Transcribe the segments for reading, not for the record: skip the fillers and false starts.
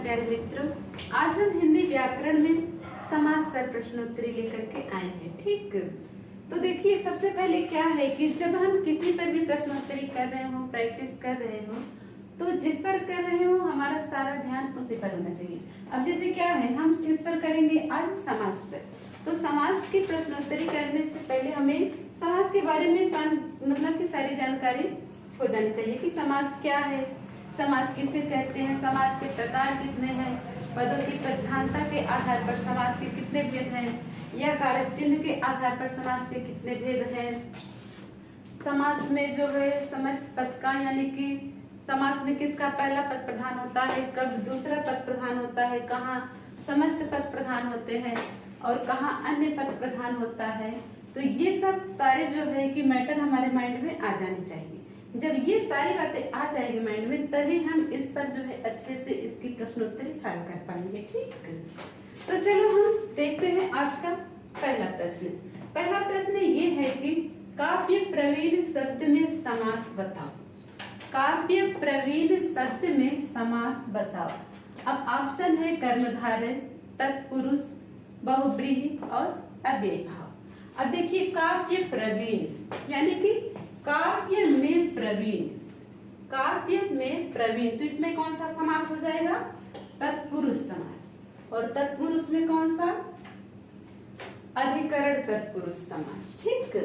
प्यारे मित्रों, आज हम हिंदी व्याकरण में समास पर प्रश्नोत्तरी लेकर के आए हैं। ठीक, तो देखिए सबसे पहले क्या है कि जब हम किसी पर भी प्रश्नोत्तरी कर रहे हो, प्रैक्टिस कर रहे हो, तो जिस पर कर रहे हो हमारा सारा ध्यान उसी पर होना चाहिए। अब जैसे क्या है, हम किस पर करेंगे आज? समास पर। तो समास की प्रश्नोत्तरी करने से पहले हमें समास के बारे में मतलब की सारी जानकारी हो जानी चाहिए कि समास क्या है, समास किसे कहते हैं, समास के प्रकार कितने हैं, पदों की प्रधानता के आधार पर समास के कितने भेद हैं, या कारक चिन्ह के आधार पर समास के कितने भेद हैं। समास में जो है समस्त पद का, यानी कि समास में किसका पहला पद प्रधान होता है, कब दूसरा पद प्रधान होता है, कहाँ समस्त पद प्रधान होते हैं और कहाँ अन्य पद प्रधान होता है। तो ये सब सारे जो है कि मैटर हमारे माइंड में आ जानी चाहिए। जब ये सारी बातें आ जाएगी माइंड में, तभी हम इस पर जो है अच्छे से इसकी प्रश्नोत्तरी हल कर पाएंगे। ठीक, तो चलो हम देखते हैं आज का पहला प्रश्न। पहला प्रश्न ये है कि काव्य प्रवीण शब्द में समास बताओ। काव्य प्रवीण शब्द में समास बताओ। अब ऑप्शन है कर्मधारय, तत्पुरुष, बहुव्रीहि और अव्ययभाव। अब देखिए काव्य प्रवीण यानी कि काव्य में प्रवीण, काव्य में प्रवीण, तो इसमें कौन सा समास हो जाएगा? तत्पुरुष समास। और तत्पुरुष में कौन सा? अधिकरण तत्पुरुष समास। ठीक,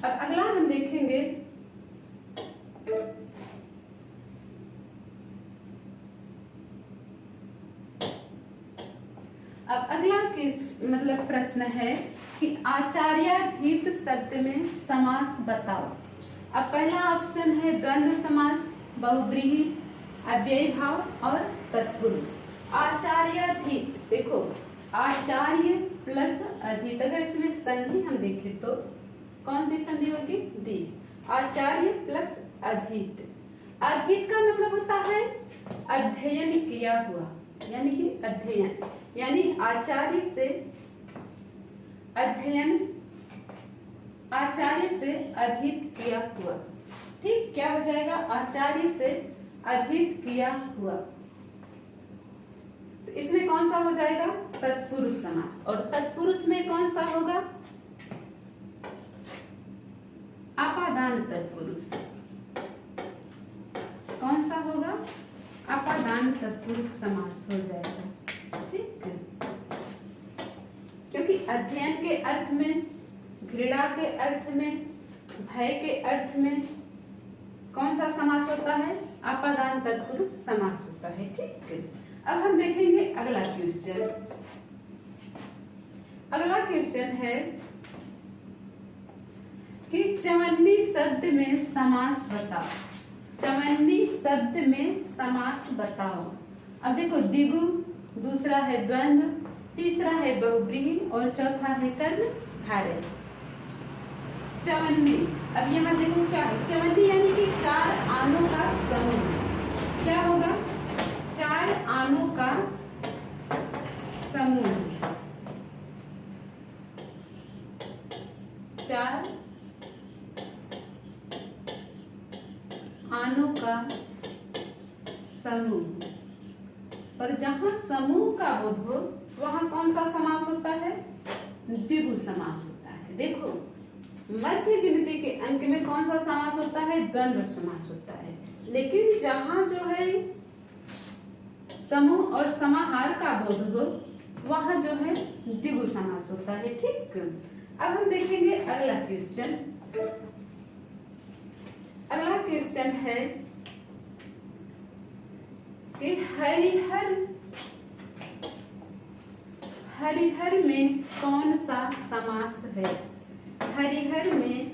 अब अगला हम देखेंगे अब अगला मतलब प्रश्न है कि आचार्याधीत शब्द में समास बताओ। अब पहला ऑप्शन है द्वंद्व समास, बहुव्रीहि, अव्ययभाव और तत्पुरुष। आचार्याधीत, देखो आचार्य प्लस अधीत, अगर इसमें संधि हम देखें तो कौन सी संधि होगी? दी। आचार्य प्लस अधीत। अधीत का मतलब होता है अध्ययन किया हुआ, यानी कि अध्ययन, यानी आचार्य से अध्ययन, आचार्य से अधीत किया हुआ। ठीक, क्या हो जाएगा? आचार्य से अधीत किया हुआ। तो इसमें कौन सा हो जाएगा? तत्पुरुष समास। और तत्पुरुष में कौन सा होगा? अपादान तत्पुरुष। कौन सा होगा? अपादान तत्पुरुष समास हो जाएगा। ठीक, क्योंकि अध्ययन के अर्थ में, घृणा के अर्थ में, भय के अर्थ में कौन सा समास होता है? अपादान तत्पुरुष समास होता है। ठीक, अब हम देखेंगे अगला क्वेश्चन। अगला क्वेश्चन है कि चवन्नी शब्द में समास बताओ। चवन्नी शब्द में समास बताओ। अब देखो द्विगु, दूसरा है द्वंद्व, तीसरा है बहुव्रीहि और चौथा है कर्मधारय। चवन्नी, अब यहाँ देखो क्या है? चवन्नी यानी कि चार आनों का समूह। क्या होगा? चार आनों का समूह। चार आनों का समूह। और जहां समूह का बोध हो वहां कौन सा समास होता है? द्विगु समास होता है। देखो मध्य गिनती के अंक में कौन सा समास होता है? द्वंद्व समास होता है। लेकिन जहां जो है समूह और समाहार का बोध हो वहां जो है द्विगु समास होता है। ठीक, अब हम देखेंगे अगला क्वेश्चन। अगला क्वेश्चन है कि हरिहर, हरिहर में कौन सा समास है? हरिहर में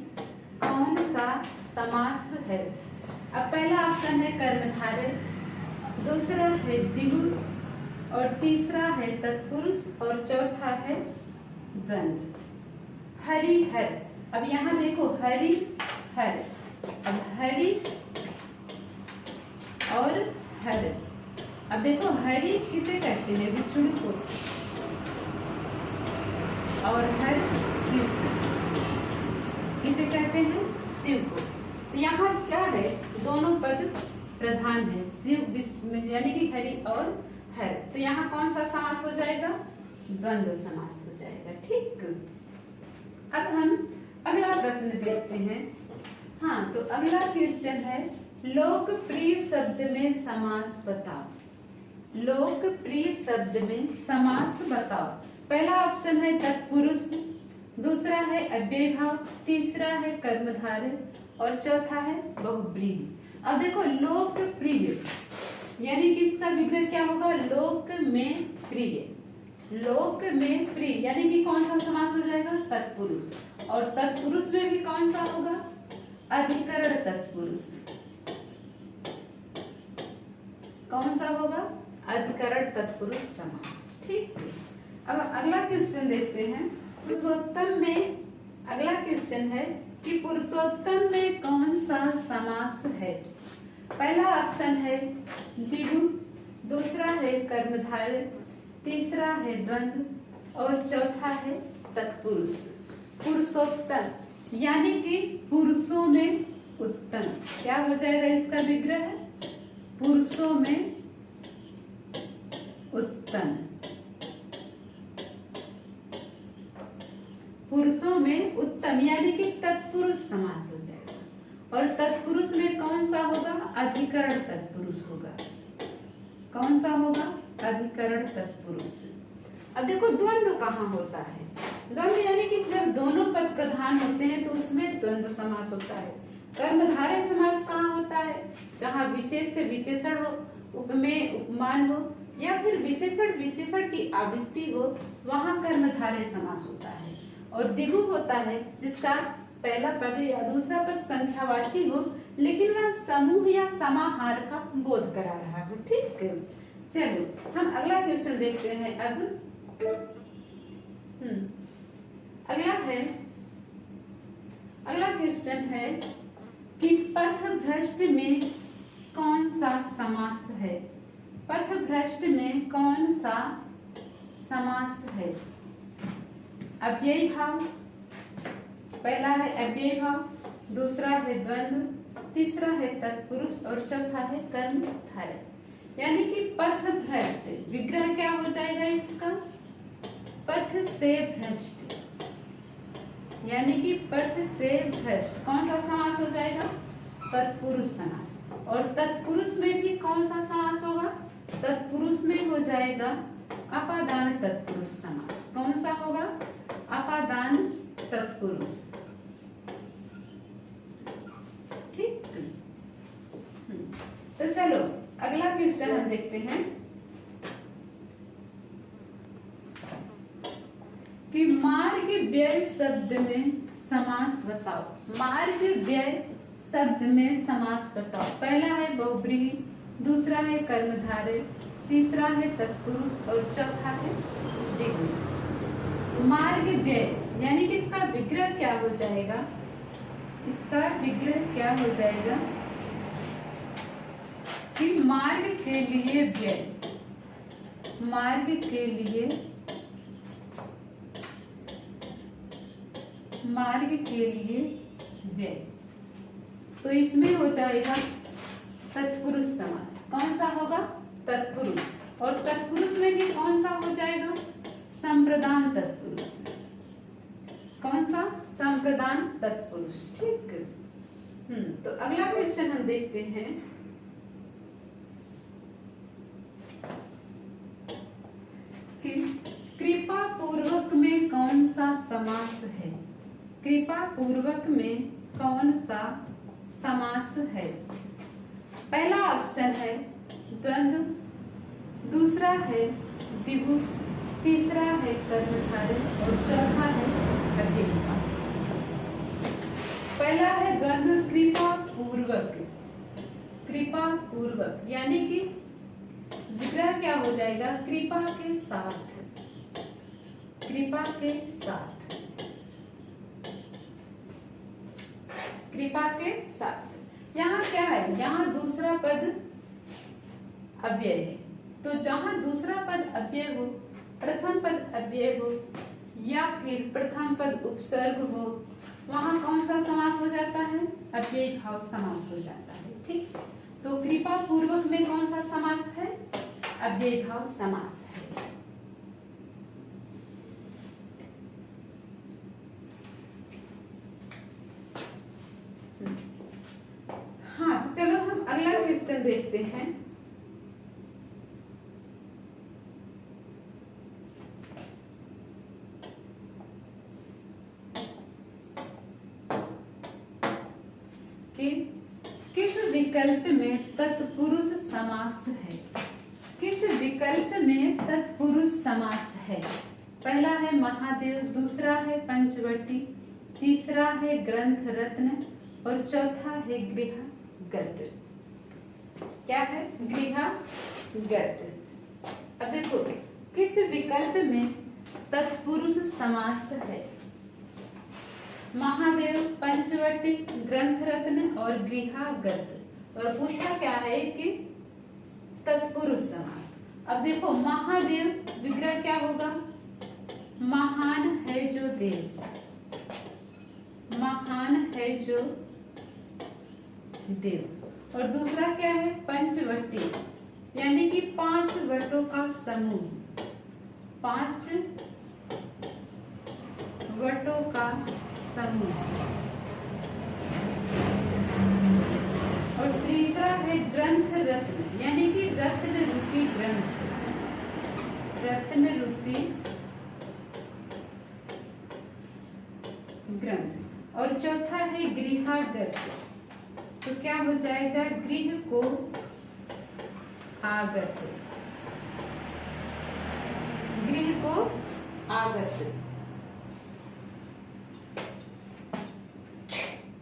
कौन सा समास है? अब पहला ऑप्शन है कर्मधारय, दूसरा है द्विगु और तीसरा है तत्पुरुष और चौथा है द्वंद्व। हरिहर, अब यहाँ देखो हरि हर, अब हरि और हर। अब देखो हरि किसे कहते हैं? विष्णु को। और हर शिव को। किसे कहते हैं? शिव को। तो यहाँ क्या है, दोनों पद प्रधान है, शिव यानी कि हरि और हर। तो यहाँ कौन सा समास हो जाएगा, द्वंद्व समास हो जाएगा। ठीक, अब हम अगला प्रश्न देखते हैं। हाँ, तो अगला क्वेश्चन है लोकप्रिय शब्द में समास बताओ। लोकप्रिय शब्द में समास बताओ। पहला ऑप्शन है तत्पुरुष, दूसरा है अव्ययभाव, तीसरा है कर्मधारय और चौथा है बहुब्रीहि। अब देखो लोकप्रिय यानी कि इसका विग्रह क्या होगा, लोक में प्रिय। लोक में प्रिय यानी कि कौन सा समास हो जाएगा, तत्पुरुष। और तत्पुरुष में भी कौन सा होगा, अधिकरण तत्पुरुष। कौन सा होगा, अधिकरण तत्पुरुष समास। ठीक, अब अगला क्वेश्चन देखते हैं। पुरुषोत्तम में अगला क्वेश्चन है कि पुरुषोत्तम में कौन सा समास है। पहला ऑप्शन है द्विगु, दूसरा है कर्मधारय, तीसरा है द्वंद्व और चौथा है तत्पुरुष। पुरुषोत्तम यानी कि पुरुषों में उत्तम, क्या हो जाएगा इसका विग्रह, पुरुषों में उत्तम। पुरुषों में उत्तम यानी कि तत्पुरुष समास हो जाएगा। और तत्पुरुष में कौन सा होगा, अधिकरण तत्पुरुष होगा। कौन सा होगा, अधिकरण तत्पुरुष। अब देखो द्वंद्व कहाँ होता है, द्वंद्व यानी कि जब दोनों पद प्रधान होते हैं तो उसमें द्वंद्व समास होता है। कर्मधारय समास कहाँ होता है, जहाँ विशेष से विशेषण हो, उपमेय उपमान हो या फिर विशेषण विशेषण की आवृत्ति हो, वहां कर्मधारय समास होता है। और द्विगु होता है जिसका पहला पद या दूसरा पद संख्यावाची हो लेकिन वह समूह या समाहार का बोध करा रहा हो। ठीक, चलो हम अगला क्वेश्चन देखते हैं। अब अगला क्वेश्चन है कि पथभ्रष्ट में कौन सा समास है। पथभ्रष्ट में कौन सा समास है। अव्ययी भाव, पहला है अव्ययी भाव, दूसरा है द्वंद्व, तीसरा है तत्पुरुष और चौथा है कर्मधारय। यानी कि पथभ्रष्ट विग्रह क्या हो जाएगा इसका, पथ से भ्रष्ट। यानी कि पथ से भ्रष्ट कौन सा समास हो जाएगा, तत्पुरुष समास। और तत्पुरुष में भी कौन सा समास होगा, तत्पुरुष में हो जाएगा अपादान तत्पुरुष समास। कौन सा होगा, अपादान तत्पुरुष। ठीक, तो चलो अगला क्वेश्चन हम देखते हैं कि मार्ग व्यय शब्द में समास बताओ। मार्ग व्यय शब्द में समास बताओ। पहला है बहुब्रीहि, दूसरा है कर्मधारय, तीसरा है तत्पुरुष और चौथा है द्विगु। मार्ग व्यय यानी कि इसका विग्रह क्या हो जाएगा, इसका विग्रह क्या हो जाएगा कि मार्ग के लिए व्यय, मार्ग के लिए, मार्ग के लिए व्यय। तो इसमें हो जाएगा तत्पुरुष समास। कौन सा होगा, तत्पुरुष। और तत्पुरुष में भी कौन सा हो जाएगा, संप्रदान तत्पुरुष। कौन सा, संप्रदान तत्पुरुष। ठीक, तो अगला क्वेश्चन हम देखते हैं कि कृपा पूर्वक में कौन सा समास है। कृपा पूर्वक में कौन सा समास है। पहला ऑप्शन है द्वंद्व, दूसरा है द्विगु, तीसरा है कर्मधारय और चौथा है अव्ययी भाव। पहला है द्वंद्व कृपा पूर्वक। कृपा पूर्वक यानी कि विग्रह क्या हो जाएगा, कृपा के साथ। कृपा के साथ, कृपा के साथ। यहाँ क्या है, यहाँ दूसरा पद अव्यय है। तो जहां दूसरा पद अव्यय हो, प्रथम पद अव्यय हो या फिर प्रथम पद उपसर्ग हो, वहां कौन सा समास हो जाता है? अव्ययी भाव समास हो जाता है। ठीक, तो कृपा पूर्वक में कौन सा समास है? अव्ययी भाव समास है। हाँ, तो चलो हम अगला क्वेश्चन देखते हैं। कि किस विकल्प में तत्पुरुष समास है? किस विकल्प में तत्पुरुष समास है? पहला है महादेव, दूसरा है पंचवटी, तीसरा है ग्रंथ रत्न और चौथा है गृहगत। क्या है? गृहगत। अब देखो किस विकल्प में तत्पुरुष समास है? महादेव, पंचवटी, ग्रंथ रत्न और गृहगत। और पूछा क्या है कि तत्पुरुष समास। अब देखो महादेव विग्रह क्या होगा? महान है जो देव, महान है जो देव। और दूसरा क्या है? पंचवटी, यानी कि 5 वटों का समूह, 5 वटों का समूह। और तीसरा है ग्रंथ रत्न, यानी कि रत्न रूपी ग्रंथ, रत्न रूपी ग्रंथ। और चौथा है गृहगत। तो क्या हो जाएगा? गृह को आगत, गृह को आगत।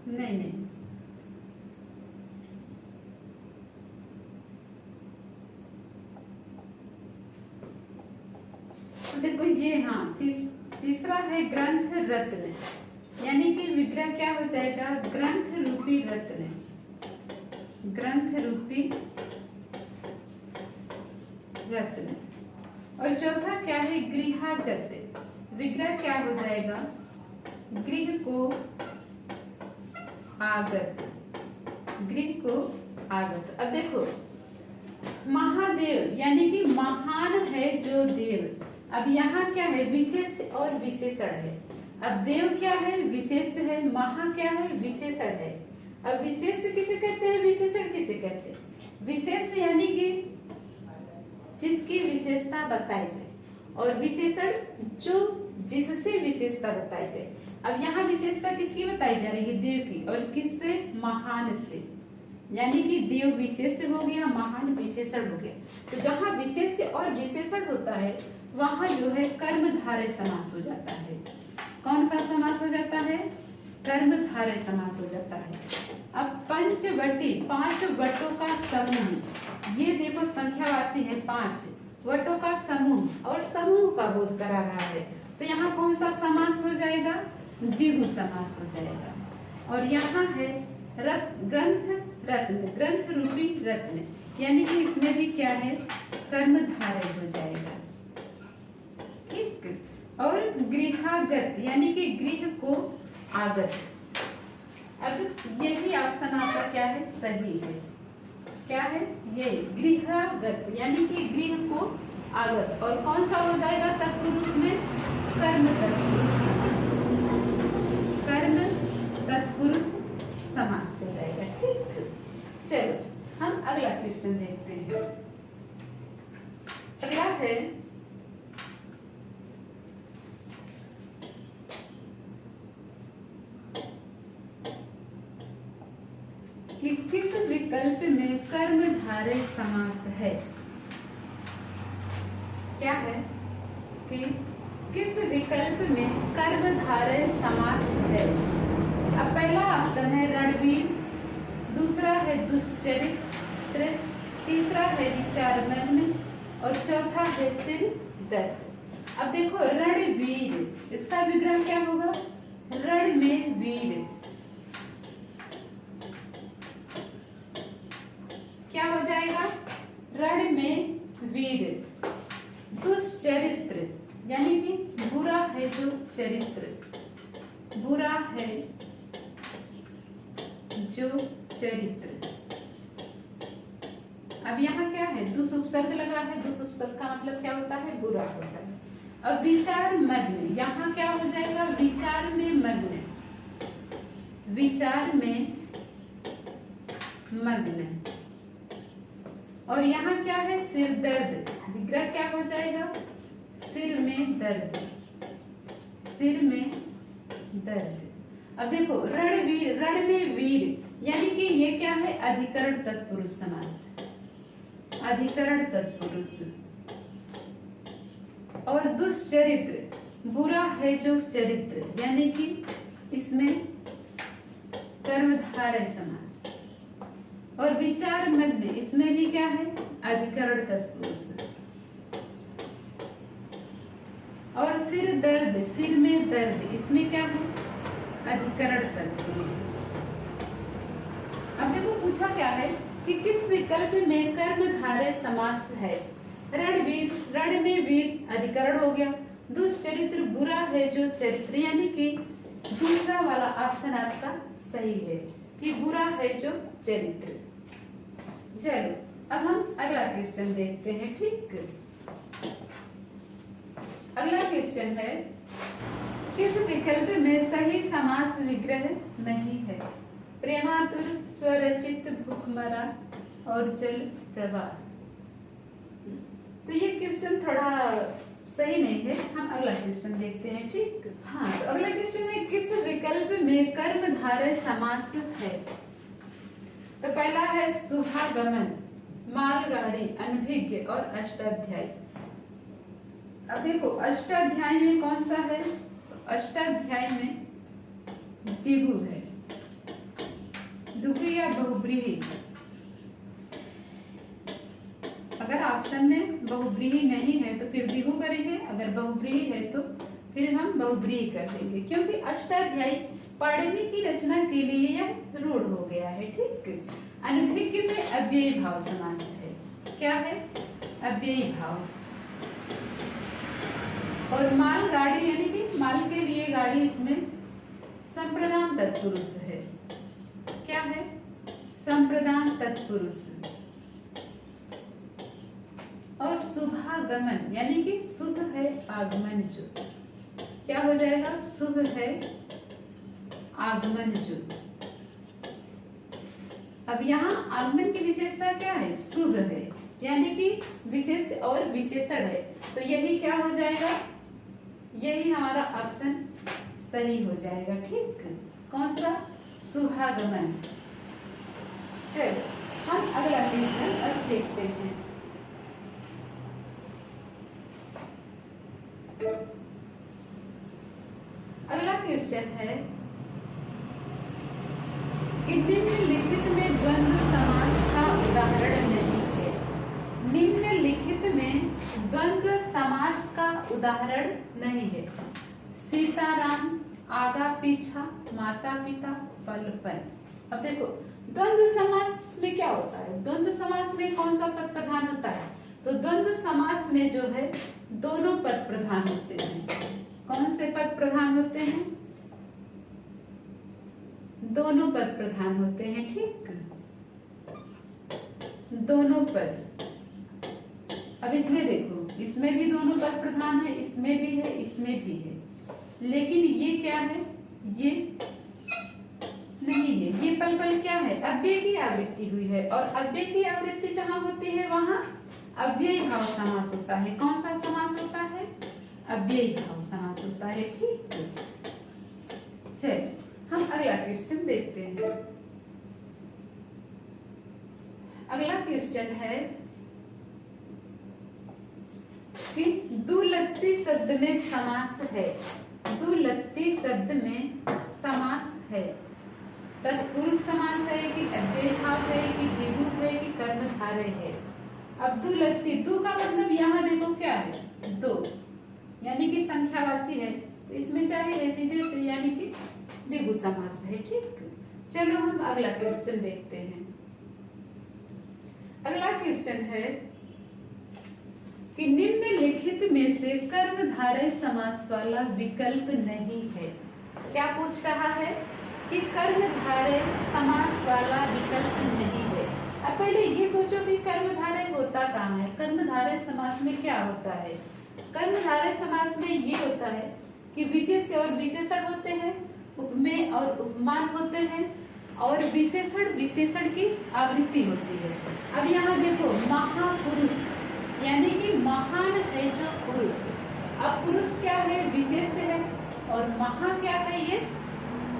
नहीं, देखो ये, हाँ, तीसरा है ग्रंथ रत्न, यानी कि विग्रह क्या हो जाएगा? ग्रंथ रूपी रत्न, ग्रंथ रूपी रत्न। और चौथा क्या है? गृहगत, विग्रह क्या हो जाएगा? गृह को आगत, गृह को आगत। अब देखो महादेव, यानी कि महान है जो देव। अब यहाँ क्या है? विशेष और विशेषण है। अब देव क्या है? विशेष है। महा क्या है? विशेषण है। अब विशेष किसे कहते हैं? विशेषण किसे कहते हैं? विशेष यानी कि जिसकी विशेषता बताई जाए, और विशेषण जो जिससे विशेषता बताई जाए। अब यहाँ विशेषता किसकी बताई जा रही है? देव की। और किससे? महान से, यानी कि देव विशेष हो गया, महान विशेषण हो गया। तो जहाँ विशेष और विशेषण होता है वहां जो है कर्मधारय समास हो जाता है। कौन सा समास हो जाता है? कर्मधारय समास हो जाता है। अब पंचवटी, 5 वटों का समूह, ये देखो संख्यावाची है 5 वटों का समूह, और समूह का बोध करा रहा है। तो यहाँ कौन सा समास हो जाएगा? द्विगु समास हो जाएगा। और यहाँ है ग्रंथ रत्न, ग्रंथ रूपी रत्न, यानी कि इसमें भी क्या है? कर्मधारय हो जाएगा। ठीक। और गृहगत, यानी कि गृह को आगत। अब यही ऑप्शन आपका क्या है? सही है। क्या है? ये गृहगत, यानी कि गृह को आगत। और कौन सा हो जाएगा तत्पुरुष में? कर्म तत्पुरुष समास, कर्म तत्पुरुष समास हो जाएगा। ठीक, चलो हम अगला क्वेश्चन देखते हैं। अगला है कि किस विकल्प में कर्मधारय समास है? क्या है? कि किस विकल्प में कर्मधारय समास है? अब पहला ऑप्शन है रणवीर, दूसरा है दुश्चरित्र, तीसरा है विचारमग्न और चौथा है सिरदर्द। अब देखो रणवीर, इसका विग्रह क्या होगा? रण में वीर, क्या हो जाएगा? रण में वीर। दुश्चरित्र, यानी कि बुरा है जो चरित्र, बुरा है चरित्र। अब यहाँ क्या है, दुष् उपसर्ग लगा है, दुष् उपसर्ग का मतलब क्या होता है, बुरा होता है। अब विचार मग्न, यहाँ क्या हो जाएगा, विचार में मग्न, विचार में मग्न। और यहाँ क्या है, सिर दर्द, विग्रह क्या हो जाएगा, सिर में दर्द, सिर में दर्द। अब देखो रणवीर, रण में वीर, यानी कि ये क्या है, अधिकरण तत्पुरुष समास, अधिकरण तत्पुरुष। और दुष्चरित्र, बुरा है जो चरित्र, यानी कि इसमें कर्मधारय समास। और विचार मग्न, इसमें भी क्या है, अधिकरण तत्पुरुष। और सिर दर्द, सिर में दर्द, इसमें क्या है, अधिकरण तत्पुरुष। अब देखो पूछा क्या है कि किस विकल्प में कर्मधारय समास है। रणवीर, रण में वीर अधिकरण हो गया। दुष्चरित्र, बुरा है जो चरित्र, यानी कि दूसरा वाला ऑप्शन आपका सही है कि बुरा है जो चरित्र। चलो अब हम अगला क्वेश्चन देखते हैं। ठीक, अगला क्वेश्चन है, किस विकल्प में सही समास विग्रह नहीं है। प्रेमातुर, स्वरचित, भूखमरा और जल प्रवाह। तो ये क्वेश्चन थोड़ा सही नहीं है, हम अगला क्वेश्चन देखते हैं। ठीक, हाँ, तो अगला क्वेश्चन है, किस विकल्प में कर्मधारय समास है। तो पहला है सुभागमन, मालगाड़ी, अनभिज्ञ और अष्टाध्यायी। अब देखो अष्टाध्यायी में कौन सा है, अष्टाध्यायी में दिगु है, दुगु या बहुब्रीहि। अगर ऑप्शन में बहुब्रीहि नहीं है तो फिर दिगु करेंगे, अगर बहुब्रीहि है तो फिर हम बहुब्रीहि कर देंगे, क्योंकि अष्टाध्यायी पढ़ने की रचना के लिए यह रूढ़ हो गया है। ठीक, अनभिज्ञ में अव्ययी भाव समास है। क्या है, अव्ययी भाव। और मालगाड़ी, यानी कि माल के लिए गाड़ी, इसमें संप्रदान तत्पुरुष है। क्या है, संप्रदान तत्पुरुष। और शुभागमन, यानी कि शुभ है आगमन जो, क्या हो जाएगा, शुभ है आगमन जो। अब यहाँ आगमन की विशेषता क्या है, शुभ है, यानी कि विशेष और विशेषण है, तो यही क्या हो जाएगा, यही हमारा ऑप्शन सही हो जाएगा। ठीक, कौन सा, शुभागमन। चलो हम अगला क्वेश्चन अब देखते हैं। अगला क्वेश्चन है कि निम्नलिखित में द्वंद्व समास का उदाहरण नहीं है। निम्नलिखित में द्वंद्व समास का उदाहरण नहीं है। सीताराम, आगा पीछा, माता पिता, पल पल। अब देखो द्वंद्व समास में क्या होता है, द्वंद्व समास में कौन सा पद प्रधान होता है, तो द्वंद्व समास में जो है दोनों पद प्रधान होते हैं। कौन से पद प्रधान होते हैं, दोनों पद प्रधान होते हैं। ठीक, दोनों पद। अब इसमें देखो, इसमें भी दोनों पद प्रधान है, इसमें भी है, इसमें भी है, लेकिन ये क्या है, ये नहीं है। ये पल पल क्या है, अव्यय की आवृत्ति हुई है, और अव्यय की आवृत्ति जहां होती है वहां अव्ययी भाव समास होता है। कौन सा समास होता है, अव्ययी भाव समास होता है। ठीक, चलिए हम अगला क्वेश्चन देखते हैं। अगला क्वेश्चन है कि दुलत्ती शब्द में समास है। दुलत्ती शब्द में समास है, तत्पुरुष समास है कि अव्ययी भाव है कि द्विगु है कि कर्मधारय है। अब दुलत्ती, दु का मतलब यहाँ देखो क्या है, दो, यानी कि संख्यावाची है, तो इसमें चाहे सीधे से यानी कि द्विगु समास है। ठीक, चलो हम अगला क्वेश्चन देखते हैं। अगला क्वेश्चन है कि निम्नलिखित में से कर्मधारय समास वाला विकल्प नहीं है। क्या पूछ रहा है, कि कर्मधारय समास वाला विकल्प नहीं है। अब पहले ये सोचो कि कर्मधारय होता कहाँ है। कर्मधारय समास में क्या होता है? कर्मधारय समास में ये होता है कि विशेष्य और विशेषण होते हैं, उपमेय और उपमान होते हैं, और विशेषण विशेषण की आवृत्ति होती है। अब यहाँ देखो, महापुरुष यानी कि महान है जो पुरुष। अब पुरुष क्या है? विशेष्य है, और महा क्या है? ये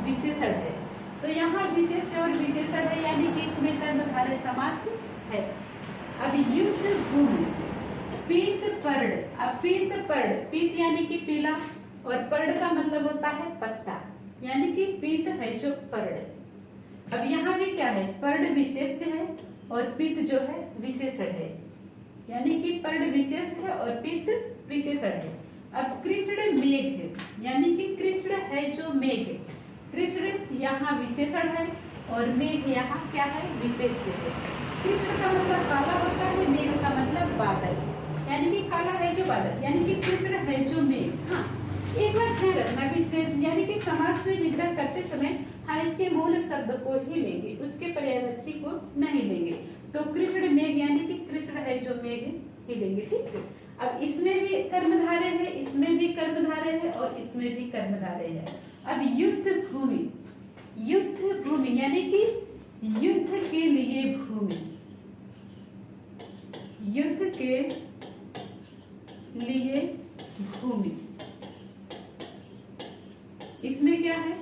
विशेषण है। तो यहाँ विशेष्य और विशेषण है, यानी कि इसमें कर्मधारय समास है। अब युद्ध भूमि, पीत पर्ण। अब पीत पर्ण, पीत यानी कि पीला, और पर्ण का मतलब होता है पत्ता, यानी कि पीत है जो पर्ण। अब यहाँ भी क्या है? पर्ण विशेष्य है और पीत जो है विशेषण है, यानी कि पर्ण विशेष है और पीत विशेषण है। अब कृष्ण मेघ, यानी कि कृष्ण है जो मेघ। कृष्ण यहाँ विशेषण है और मेघ यहाँ क्या है? विशेष्य है। कृष्ण का मतलब काला होता है, मेघ का मतलब बादल, यानी कि काला है जो बादल, यानी कि कृष्ण है जो मेघ। हाँ, एक बार ध्यान रखना कि यानी कि समास में विग्रह करते समय हम इसके मूल शब्द को ही लेंगे, उसके पर्यायवाची को नहीं लेंगे। तो कृष्ण मेघ यानी कि कृष्ण है जो मेघ ही लेंगे, ठीक है। अब इसमें भी कर्मधारय है, इसमें भी कर्मधारय है, और इसमें भी कर्मधारय है। अब युद्ध भूमि, युद्ध भूमि यानी कि युद्ध के लिए भूमि, युद्ध के लिए भूमि। इसमें क्या है?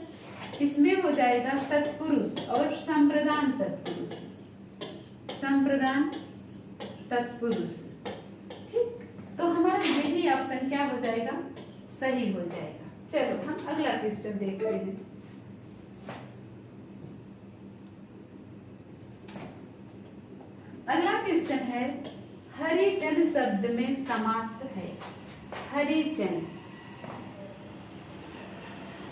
इसमें हो जाएगा तत्पुरुष और संप्रदान तत्पुरुष, संप्रदान तत्पुरुष, ठीक। तो हमारा यही ऑप्शन क्या हो जाएगा? सही हो जाएगा। चलो हम अगला क्वेश्चन देखते हैं। अगला क्वेश्चन है, हरिजन शब्द में समास है। हरिजन,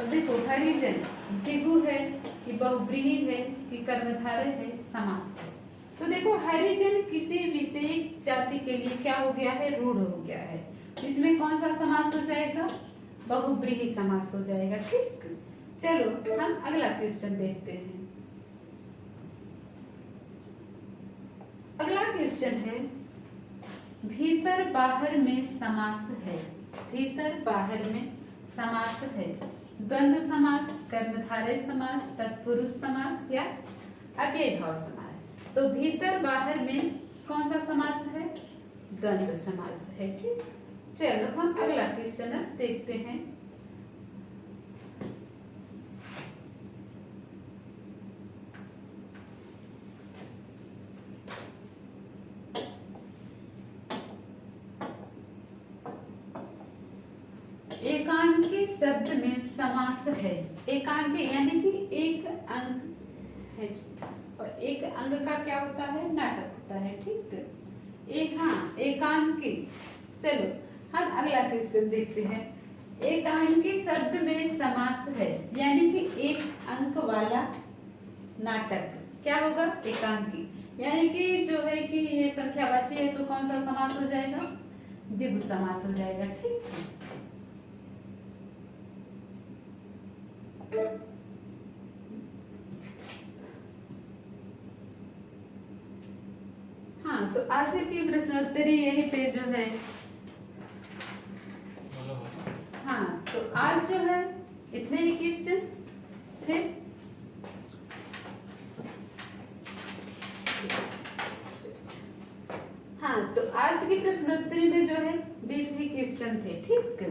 अब देखो हरिजन द्विगु है कि बहुब्रीहि है कि कर्मधारय है, समास है। तो देखो हरिजन किसी विशेष जाति के लिए क्या हो गया है? रूढ़ हो गया है। इसमें कौन सा समास हो जाएगा? बहुब्रीहि समास हो जाएगा, ठीक। चलो हम अगला क्वेश्चन देखते हैं। अगला क्वेश्चन है, भीतर बाहर में समास है। भीतर बाहर में समास है। द्वंद्व समास, कर्मधारय समास, तत्पुरुष समास या अव्यय भाव समास। तो भीतर बाहर में कौन सा समास है? द्वंद्व समास है, ठीक। चलो हम अगला क्वेश्चन अब देखते हैं। एकांकी शब्द में समास है। एकांकी यानी कि एक अंक है, और एक अंग का क्या होता है? नाटक होता है, ठीक। एकांकी। चलो हम अगला क्वेश्चन देखते हैं। एकांकी शब्द में समास है, यानी कि एक अंक वाला नाटक क्या होगा? एकांकी। यानी कि जो है कि ये संख्यावाची है, तो कौन सा समास हो जाएगा? द्विगु समास हो जाएगा, ठीक। हाँ, तो आज की प्रश्नोत्तरी यही पे जो है। हाँ, तो आज जो है इतने ही क्वेश्चन थे। हाँ, तो आज की प्रश्नोत्तरी में जो है 20 ही क्वेश्चन थे, ठीक।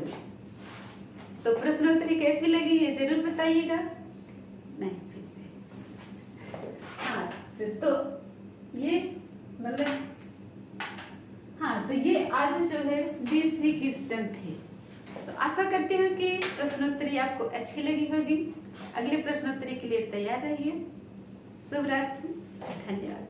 तो प्रश्नोत्तरी कैसी लगी ये जरूर बताइएगा। नहीं, हाँ, तो ये मतलब, हाँ, तो ये आज जो है 20 ही क्वेश्चन थे। तो आशा करती हूँ कि प्रश्नोत्तरी आपको अच्छी लगी होगी। अगले प्रश्नोत्तरी के लिए तैयार रहिए। शुभ रात्रि, धन्यवाद।